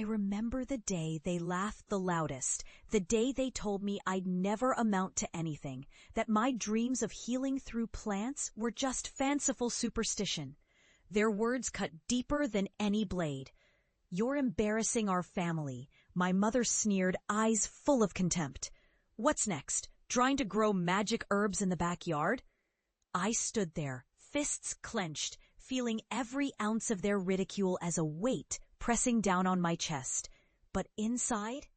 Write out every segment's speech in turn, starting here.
remember the day they laughed the loudest, the day they told me I'd never amount to anything, that my dreams of healing through plants were just fanciful superstition. Their words cut deeper than any blade. "You're embarrassing our family," my mother sneered, eyes full of contempt. "What's next? Trying to grow magic herbs in the backyard?" I stood there, fists clenched, feeling every ounce of their ridicule as a weight pressing down on my chest. But inside,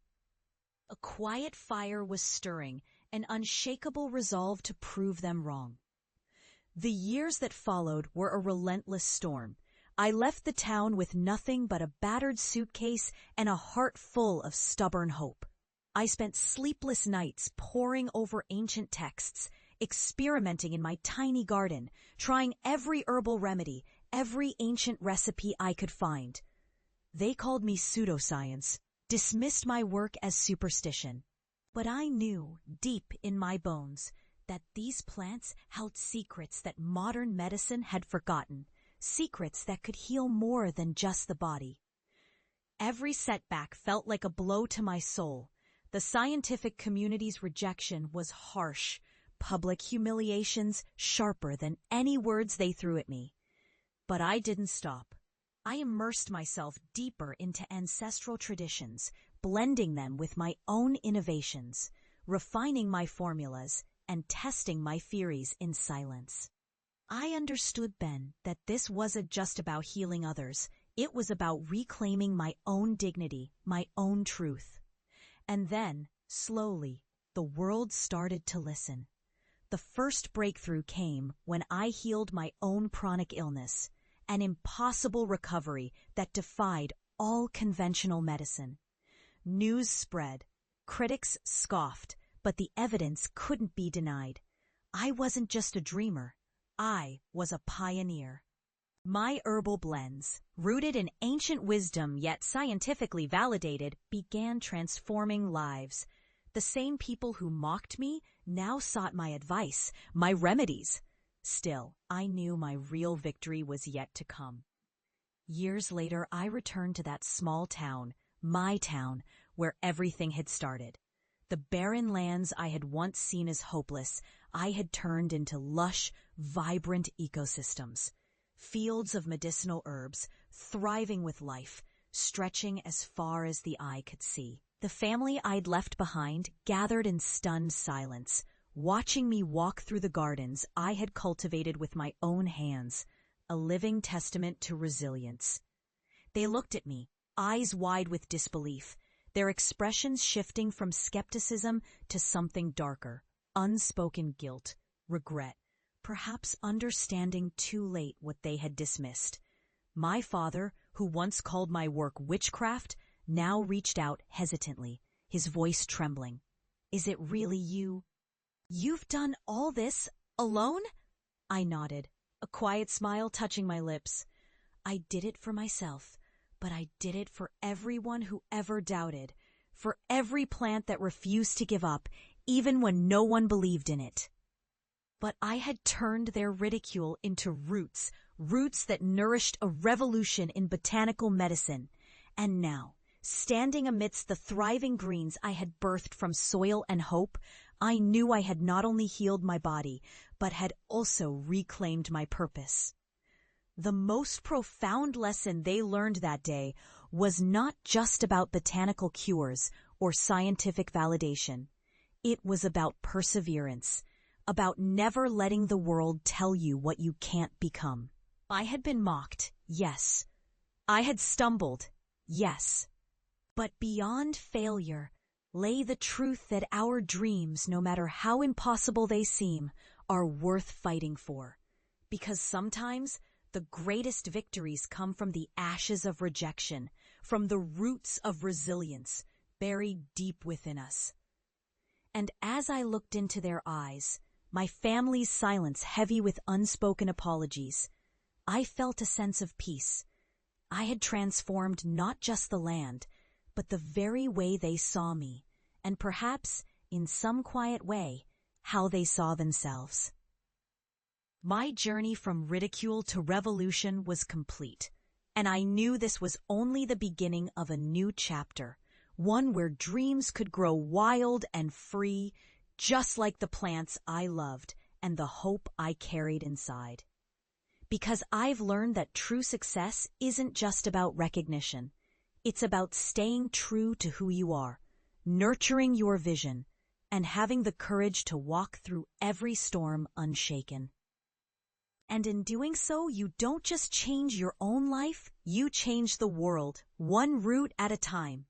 a quiet fire was stirring, an unshakable resolve to prove them wrong. The years that followed were a relentless storm. I left the town with nothing but a battered suitcase and a heart full of stubborn hope. I spent sleepless nights poring over ancient texts, experimenting in my tiny garden, trying every herbal remedy, every ancient recipe I could find. They called me pseudoscience, dismissed my work as superstition. But I knew, deep in my bones, that these plants held secrets that modern medicine had forgotten, secrets that could heal more than just the body. Every setback felt like a blow to my soul. The scientific community's rejection was harsh, public humiliations sharper than any words they threw at me. But I didn't stop. I immersed myself deeper into ancestral traditions, blending them with my own innovations, refining my formulas, and testing my theories in silence. I understood then that this wasn't just about healing others. It was about reclaiming my own dignity, my own truth. And then, slowly, the world started to listen. The first breakthrough came when I healed my own chronic illness, an impossible recovery that defied all conventional medicine. News spread. Critics scoffed, but the evidence couldn't be denied. I wasn't just a dreamer. I was a pioneer. My herbal blends, rooted in ancient wisdom yet scientifically validated, began transforming lives. The same people who mocked me now sought my advice, my remedies. Still, I knew my real victory was yet to come. Years later, I returned to that small town, my town, where everything had started. The barren lands I had once seen as hopeless, I had turned into lush, vibrant ecosystems. Fields of medicinal herbs, thriving with life, stretching as far as the eye could see. The family I'd left behind gathered in stunned silence, watching me walk through the gardens I had cultivated with my own hands, a living testament to resilience. They looked at me, eyes wide with disbelief, their expressions shifting from skepticism to something darker, unspoken guilt, regret, perhaps understanding too late what they had dismissed. My father, who once called my work witchcraft, now reached out hesitantly, his voice trembling. "Is it really you? You've done all this alone?" I nodded, a quiet smile touching my lips. "I did it for myself, but I did it for everyone who ever doubted, for every plant that refused to give up, even when no one believed in it." But I had turned their ridicule into roots, roots that nourished a revolution in botanical medicine. And now, standing amidst the thriving greens I had birthed from soil and hope, I knew I had not only healed my body, but had also reclaimed my purpose. The most profound lesson they learned that day was not just about botanical cures or scientific validation. It was about perseverance, about never letting the world tell you what you can't become. I had been mocked, yes. I had stumbled, yes. But beyond failure lay the truth that our dreams, no matter how impossible they seem, are worth fighting for. Because sometimes the greatest victories come from the ashes of rejection, from the roots of resilience buried deep within us. And as I looked into their eyes, my family's silence heavy with unspoken apologies, I felt a sense of peace. I had transformed not just the land, but the very way they saw me, and perhaps, in some quiet way, how they saw themselves. My journey from ridicule to revolution was complete. And I knew this was only the beginning of a new chapter, one where dreams could grow wild and free, just like the plants I loved and the hope I carried inside. Because I've learned that true success isn't just about recognition. It's about staying true to who you are, nurturing your vision, and having the courage to walk through every storm unshaken. And in doing so, you don't just change your own life, you change the world, one root at a time.